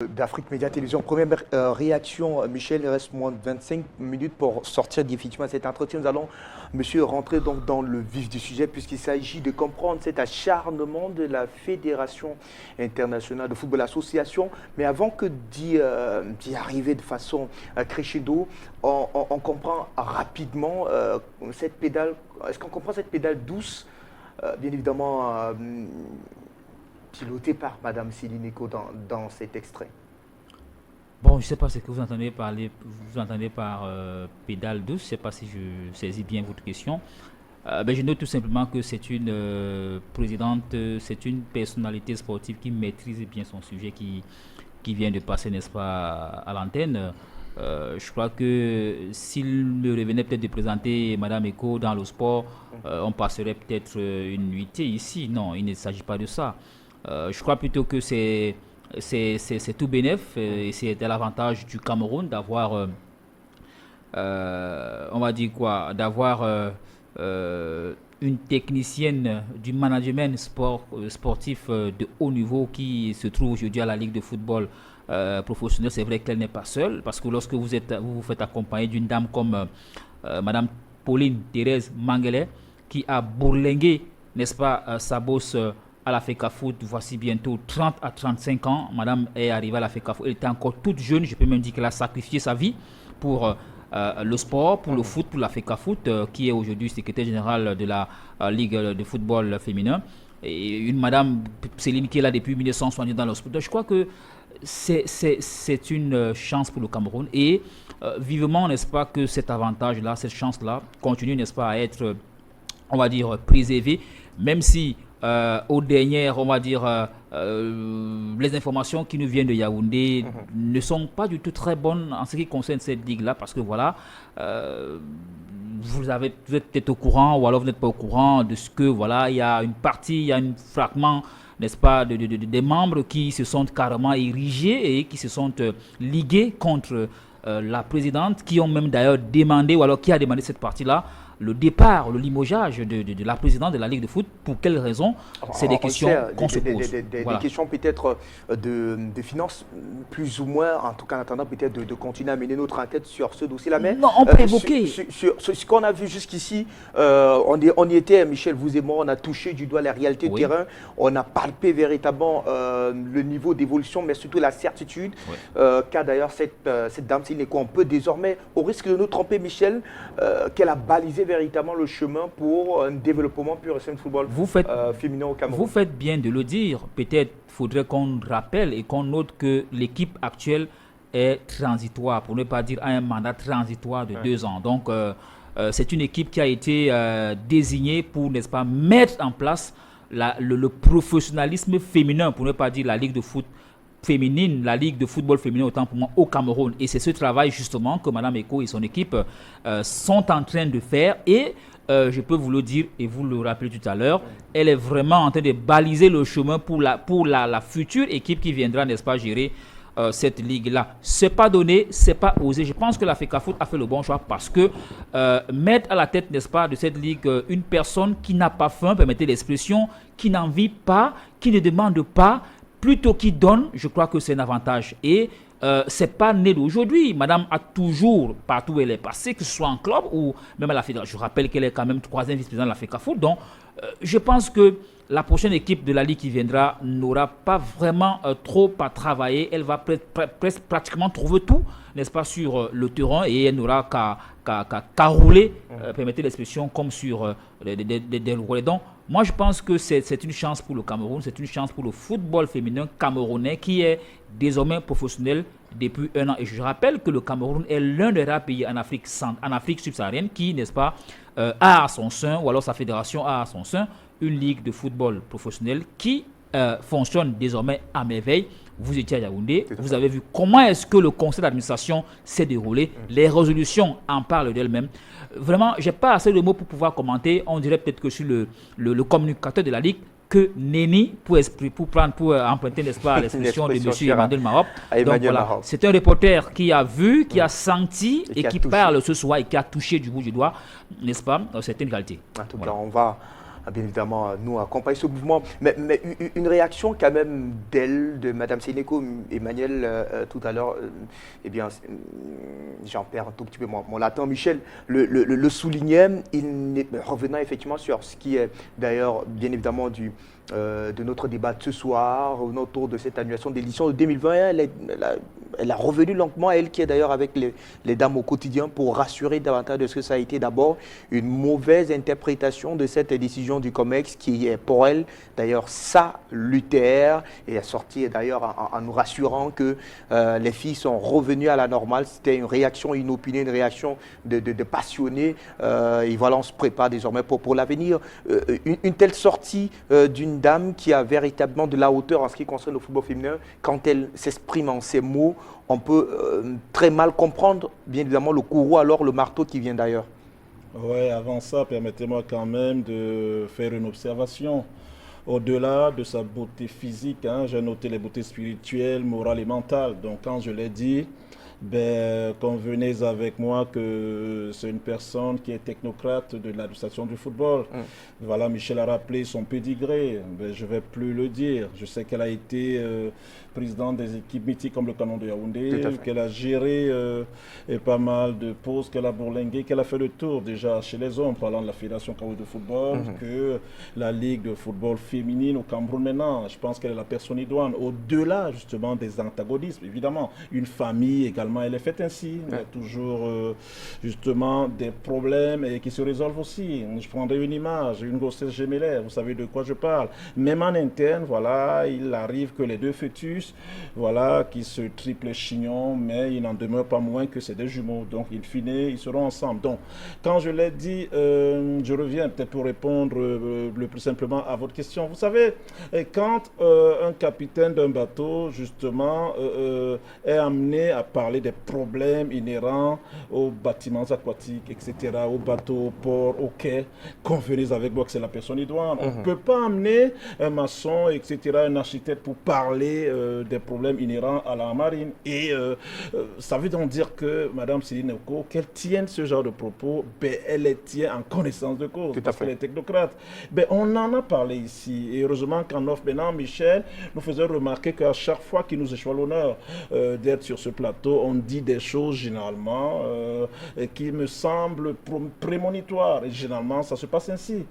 D'Afrique Média Télévision. Première réaction, Michel, il reste moins de 25 minutes pour sortir définitivement de cet entretien. Nous allons, monsieur, rentrer donc dans le vif du sujet puisqu'il s'agit de comprendre cet acharnement de la Fédération internationale de football association. Mais avant que d'y arriver de façon crescendo, on comprend rapidement cette pédale. Est-ce qu'on comprend cette pédale douce, bien évidemment piloté par Madame Céline Eko dans cet extrait? Bon, je ne sais pas ce que vous entendez par pédale douce, je ne sais pas si je saisis bien votre question. Je note tout simplement que c'est une présidente, c'est une personnalité sportive qui maîtrise bien son sujet, qui vient de passer, n'est-ce pas, à l'antenne. Je crois que s'il me revenait peut-être de présenter Madame Eko dans le sport, on passerait peut-être une nuitée ici. Non, il ne s'agit pas de ça. Je crois plutôt que c'est tout bénef et c'est à l'avantage du Cameroun d'avoir, on va dire quoi, d'avoir une technicienne du management sportif de haut niveau qui se trouve aujourd'hui à la Ligue de football professionnel. C'est vrai qu'elle n'est pas seule, parce que lorsque vous vous faites accompagner d'une dame comme Madame Pauline Thérèse Mangele, qui a bourlingué, n'est-ce pas, sa bosse à la FECAFOOT, voici bientôt 30 à 35 ans. Madame est arrivée à la FECAFOOT, elle était encore toute jeune, je peux même dire qu'elle a sacrifié sa vie pour le sport, pour le foot, pour la FECAFOOT, qui est aujourd'hui secrétaire générale de la Ligue de football féminin. Et une Madame Céline qui est là depuis 1970 dans le sport. Donc, je crois que c'est une chance pour le Cameroun et vivement, n'est-ce pas, que cet avantage-là, cette chance-là continue, n'est-ce pas, à être, on va dire, préservée, même si aux dernières, on va dire, les informations qui nous viennent de Yaoundé ne sont pas du tout très bonnes en ce qui concerne cette ligue-là, parce que voilà, vous êtes peut-être au courant, ou alors vous n'êtes pas au courant de ce que, voilà, il y a une partie, il y a un fragment, n'est-ce pas, des membres qui se sont carrément érigés et qui se sont ligués contre la présidente, qui ont même d'ailleurs demandé, ou alors qui a demandé cette partie-là, le départ, le limogeage de la présidente de la Ligue de foot. Pour quelles raisons? C'est des questions qu'on se pose. Des questions peut-être de finances, plus ou moins, en tout cas en attendant peut-être de continuer à mener notre enquête sur ce dossier-là. Mais non, on peut évoquer. Sur ce qu'on a vu jusqu'ici, on y était, Michel, vous et moi, on a touché du doigt la réalité de terrain, on a palpé véritablement le niveau d'évolution, mais surtout la certitude qu'a d'ailleurs cette dame Céline Eko. On peut désormais, au risque de nous tromper, Michel, qu'elle a balisé véritablement le chemin pour un développement pur et simple football féminin au Cameroun. Vous faites bien de le dire. Peut-être faudrait qu'on rappelle et qu'on note que l'équipe actuelle est transitoire, pour ne pas dire un mandat transitoire de 2 ans. Donc, c'est une équipe qui a été désignée pour, n'est-ce pas, mettre en place le professionnalisme féminin, pour ne pas dire la Ligue de foot féminine, la Ligue de football féminin autant pour moi au Cameroun. Et c'est ce travail justement que Mme Eko et son équipe sont en train de faire. Et je peux vous le dire et vous le rappelez tout à l'heure, elle est vraiment en train de baliser le chemin pour la future équipe qui viendra, n'est-ce pas, gérer cette ligue-là. C'est pas donné, c'est pas osé. Je pense que la FECAFOOT a fait le bon choix parce que mettre à la tête, n'est-ce pas, de cette ligue une personne qui n'a pas faim, permettez l'expression, qui n'en vit pas, qui ne demande pas, plutôt qui donne, je crois que c'est un avantage. Et c'est pas né d'aujourd'hui. Madame a toujours, partout où elle est passée, que ce soit en club ou même à la fédération. Je rappelle qu'elle est quand même 3e vice-présidente de la FECAFOOT. Donc, je pense que la prochaine équipe de la Ligue qui viendra n'aura pas vraiment trop à travailler. Elle va presque pratiquement trouver tout, n'est-ce pas, sur le terrain, et elle n'aura qu'à rouler, permettez l'expression, comme sur des rouleaux. Donc, moi, je pense que c'est une chance pour le Cameroun, c'est une chance pour le football féminin camerounais qui est désormais professionnel depuis 1 an. Et je rappelle que le Cameroun est l'un des rares pays en Afrique subsaharienne qui, n'est-ce pas, a à son sein, ou alors sa fédération a à son sein, une ligue de football professionnel qui fonctionne désormais à merveille. Vous étiez à Yaoundé, vous avez vu comment est-ce que le conseil d'administration s'est déroulé. Les résolutions en parlent d'elles-mêmes. Vraiment, je n'ai pas assez de mots pour pouvoir commenter. On dirait peut-être que je suis le communicateur de la Ligue, que Néni, pour emprunter, n'est-ce pas, l'expression de M. Emmanuel Marop. Donc voilà, c'est un reporter qui a vu, qui a senti et qui parle ce soir et qui a touché du bout du doigt, n'est-ce pas, certaines qualités. En tout cas, on va bien évidemment nous accompagne ce mouvement. Mais une réaction quand même d'elle, de Mme Sénéco, Emmanuel, tout à l'heure, eh bien, j'en perds un tout petit peu mon latin. Michel le soulignait, revenant effectivement sur ce qui est d'ailleurs bien évidemment de notre débat de ce soir, autour de cette annulation d'édition de 2020. Elle a revenu lentement, elle qui est d'ailleurs avec les dames au quotidien, pour rassurer davantage de ce que ça a été d'abord une mauvaise interprétation de cette décision du COMEX qui est pour elle d'ailleurs salutaire, et est sortie d'ailleurs en nous rassurant que les filles sont revenues à la normale. C'était une réaction inopinée, une réaction de passionnés, et voilà, on se prépare désormais pour l'avenir. Une telle sortie d'une dame qui a véritablement de la hauteur en ce qui concerne le football féminin, quand elle s'exprime en ces mots, on peut très mal comprendre, bien évidemment, le courroux, alors le marteau qui vient d'ailleurs. Oui, avant ça, permettez-moi quand même de faire une observation. Au-delà de sa beauté physique, j'ai noté les beautés spirituelles, morales et mentales. Donc quand je l'ai dit, convenez avec moi que c'est une personne qui est technocrate de l'administration du football. Voilà, Michel a rappelé son pédigré. Je ne vais plus le dire. Je sais qu'elle a été présidente des équipes mythiques comme le Canon de Yaoundé, qu'elle a géré pas mal de postes, qu'elle a bourlingué, qu'elle a fait le tour déjà chez les hommes, parlant de la Fédération camerounaise de football, que la Ligue de football féminine au Cameroun maintenant. Je pense qu'elle est la personne idoine. Au-delà justement des antagonismes, évidemment, une famille également, elle est faite ainsi. Il y a toujours justement des problèmes et qui se résolvent aussi. Je prendrai une image, une grossesse gémellaire, vous savez de quoi je parle. Même en interne, voilà, il arrive que les deux fœtus, voilà, qui se triplent chignon, mais il n'en demeure pas moins que c'est des jumeaux. Donc, in fine, ils seront ensemble. Donc, quand je l'ai dit, je reviens peut-être pour répondre le plus simplement à votre question. Vous savez, quand un capitaine d'un bateau, justement, est amené à parler des problèmes inhérents aux bâtiments aquatiques, etc., aux bateaux, aux ports, aux quais, convenez avec moi que c'est la personne idoine. On ne peut pas amener un maçon, etc., un architecte pour parler des problèmes inhérents à la marine. Et ça veut donc dire que Mme Céline Eko, qu'elle tienne ce genre de propos, elle les tient en connaissance de cause, parce qu'elle est technocrate. On en a parlé ici. Et heureusement qu'en off maintenant, Michel nous faisait remarquer qu'à chaque fois qu'il nous échoit l'honneur d'être sur ce plateau, on dit des choses généralement qui me semblent prémonitoires. Et généralement, ça se passe ainsi.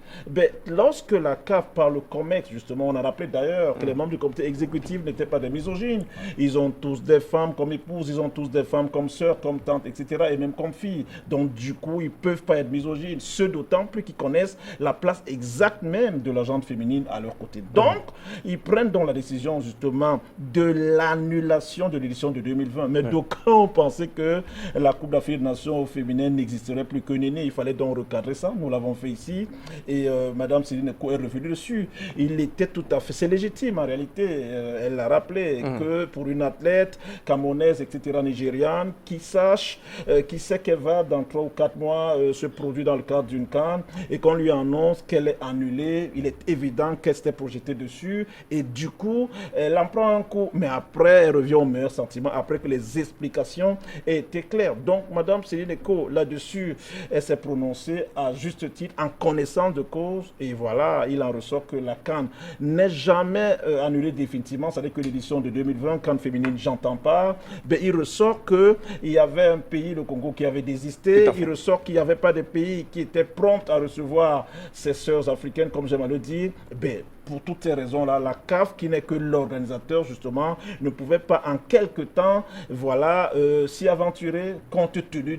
Lorsque la CAF parle au COMEX, justement, on a rappelé d'ailleurs que les membres du comité exécutif n'étaient pas des misogynes. Ils ont tous des femmes comme épouses, ils ont tous des femmes comme sœurs, comme tantes, etc. et même comme filles. Donc, du coup, ils ne peuvent pas être misogynes. Ceux d'autant plus qu'ils connaissent la place exacte même de la gente féminine à leur côté. Donc, ils prennent donc la décision, justement, de l'annulation de l'édition de 2020. Mais d'aucuns ont pensé que la Coupe d'Afrique des Nations féminine n'existerait plus que Néné. Il fallait donc recadrer ça. Nous l'avons fait ici. Et Mme Céline Eko est revenue dessus. Il était tout à fait... C'est légitime en réalité. Elle l'a rappelé que pour une athlète camerounaise, etc., nigériane, qui sache, qui sait qu'elle va dans 3 ou 4 mois se produire dans le cadre d'une CAN et qu'on lui annonce qu'elle est annulée, il est évident qu'elle s'était projetée dessus. Et du coup, elle en prend un coup. Mais après, elle revient au meilleur sentiment, après que les explications aient été claires. Donc, Mme Céline Eko, là-dessus, elle s'est prononcée à juste titre, en connaissance de cause. Et voilà, il en ressort que la CAN n'est jamais annulée définitivement. C'est-à-dire que l'édition de 2020, CAN féminine, j'entends pas. Il ressort qu'il y avait un pays, le Congo, qui avait désisté. Il ressort qu'il n'y avait pas de pays qui étaient prompts à recevoir ses sœurs africaines, comme j'aime à le dire. Pour toutes ces raisons-là, la CAF, qui n'est que l'organisateur, justement, ne pouvait pas en quelque temps, voilà, s'y aventurer, compte tenu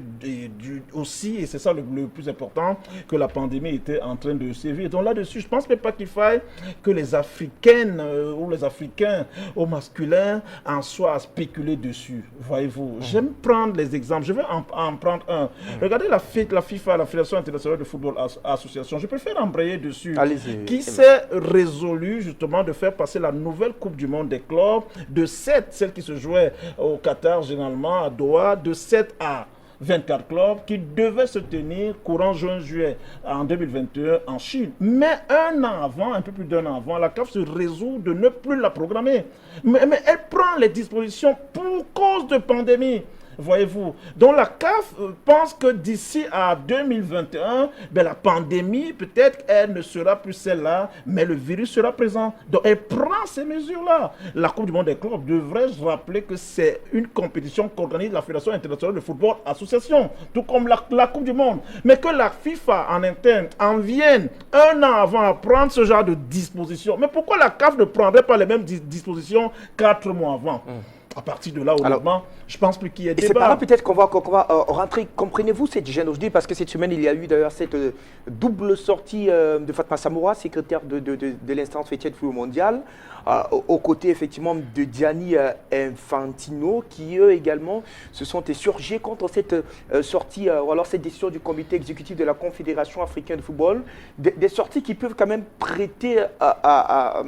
aussi, et c'est ça le plus important, que la pandémie était en train de sévir. Donc là-dessus, je ne pense même pas qu'il faille que les Africaines ou les Africains au masculin en soient à spéculer dessus. Voyez-vous, j'aime prendre les exemples. Je vais en prendre un. Regardez la FIFA, la Fédération internationale de football association. Je préfère embrayer dessus. Allez-y. Qui s'est résolu justement de faire passer la nouvelle Coupe du Monde des clubs de 7, celle qui se jouait au Qatar généralement, à Doha, de 7 à 24 clubs qui devaient se tenir courant juin-juillet en 2021 en Chine. Mais un an avant, un peu plus d'un an avant, la CAF se résout de ne plus la programmer. Mais elle prend les dispositions pour cause de pandémie. voyez-vous. Donc la CAF pense que d'ici à 2021, la pandémie, peut-être, elle ne sera plus celle-là, mais le virus sera présent. Donc elle prend ces mesures-là. La Coupe du Monde des clubs, devrais-je rappeler que c'est une compétition qu'organise la Fédération internationale de football association, tout comme la Coupe du Monde. Mais que la FIFA en interne en vienne un an avant à prendre ce genre de dispositions. Mais pourquoi la CAF ne prendrait pas les mêmes dispositions 4 mois avant? À partir de là, honnêtement, je pense plus qu'il y ait débat. C'est par là peut-être qu'on va rentrer. Comprenez-vous cette gêne aujourd'hui? Parce que cette semaine, il y a eu d'ailleurs cette double sortie de Fatma Samoura, secrétaire de l'instance fêtière de football mondial, aux côtés effectivement de Gianni Infantino, qui eux également se sont insurgés contre cette sortie, ou alors cette décision du comité exécutif de la Confédération africaine de football. Des sorties qui peuvent quand même prêter à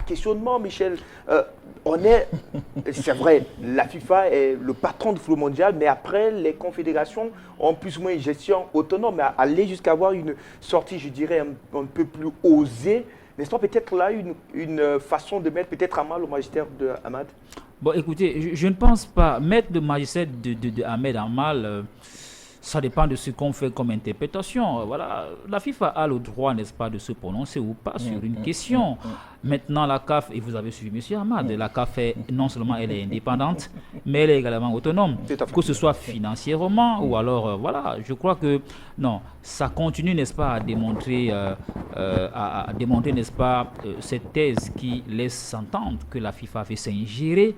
questionnement, Michel. C'est vrai, la FIFA est le patron du football mondial, mais après, les confédérations ont plus ou moins une gestion autonome. Mais aller jusqu'à avoir une sortie, je dirais, un peu plus osée, n'est-ce pas peut-être là une façon de mettre peut-être à mal le magistère de Ahmad? Bon, écoutez, je ne pense pas mettre le magistère de Ahmed à mal. Ça dépend de ce qu'on fait comme interprétation. Voilà, la FIFA a le droit, n'est-ce pas, de se prononcer ou pas sur une question. Maintenant, la CAF, et vous avez suivi M. Ahmad, la CAF, non seulement elle est indépendante, mais elle est également autonome. Que ce soit financièrement ou alors, voilà, je crois que, non, ça continue, n'est-ce pas, à démontrer, n'est-ce pas, cette thèse qui laisse entendre que la FIFA fait s'ingérer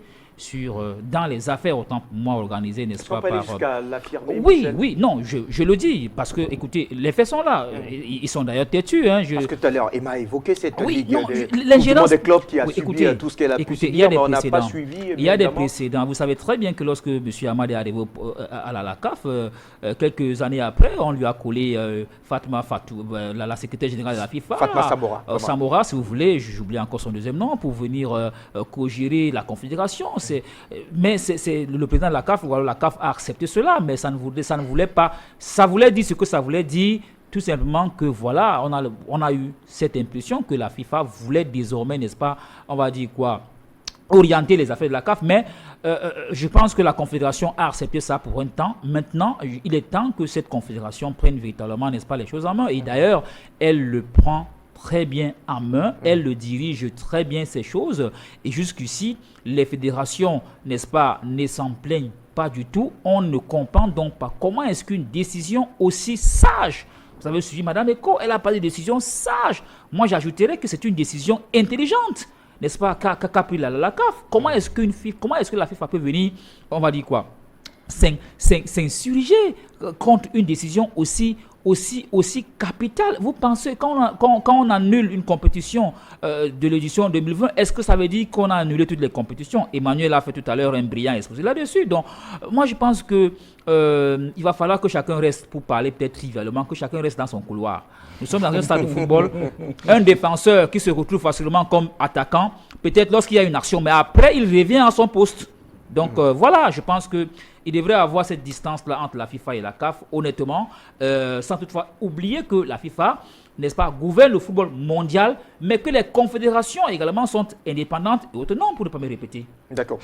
dans les affaires, autant pour moi organisées, n'est-ce pas, par... jusqu'à l'affirmer. Oui, non, je le dis, parce que, écoutez, les faits sont là. Ils sont d'ailleurs têtus. Parce que tout à l'heure, Emma a évoqué cette ligue l'ingérence des clubs qui a subi tout ce qu'elle a pu subir, mais on n'a pas suivi. Il y a des précédents. Vous savez très bien que lorsque M. Ahmad est arrivé à la CAF, quelques années après, on lui a collé Fatma Fatou, la secrétaire générale de la FIFA. Fatma Samoura. Samoura, si vous voulez, j'oublie encore son deuxième nom, pour venir co-gérer la confédération. Mais c'est le président de la CAF, ou alors la CAF a accepté cela, mais ça ne voulait pas. Ça voulait dire ce que ça voulait dire, tout simplement que voilà, on a eu cette impression que la FIFA voulait désormais, n'est-ce pas, on va dire quoi, orienter les affaires de la CAF, mais je pense que la Confédération a accepté ça pour un temps. Maintenant, il est temps que cette Confédération prenne véritablement, n'est-ce pas, les choses en main. Et d'ailleurs, elle le prend très bien en main, elle le dirige très bien ces choses, et jusqu'ici, les fédérations, n'est-ce pas, ne s'en plaignent pas du tout. On ne comprend donc pas comment est-ce qu'une décision aussi sage, vous avez suivi Madame Eko, elle a pas de décision sage. Moi, j'ajouterais que c'est une décision intelligente, n'est-ce pas, qu'a pris la CAF. Comment est-ce que la FIFA peut venir, on va dire quoi, s'insurger contre une décision aussi capitale? Vous pensez quand on annule une compétition de l'édition 2020, est-ce que ça veut dire qu'on a annulé toutes les compétitions? Emmanuel a fait tout à l'heure un brillant exposé là-dessus. Donc, moi, je pense que il va falloir que chacun reste, pour parler peut-être trivialement, que chacun reste dans son couloir. Nous sommes dans un stade de football. Un défenseur qui se retrouve facilement comme attaquant, peut-être lorsqu'il y a une action, mais après, il revient à son poste. Donc voilà, je pense qu'il devrait avoir cette distance-là entre la FIFA et la CAF, honnêtement, sans toutefois oublier que la FIFA, n'est-ce pas, gouverne le football mondial, mais que les confédérations également sont indépendantes et autonomes, pour ne pas me répéter. D'accord.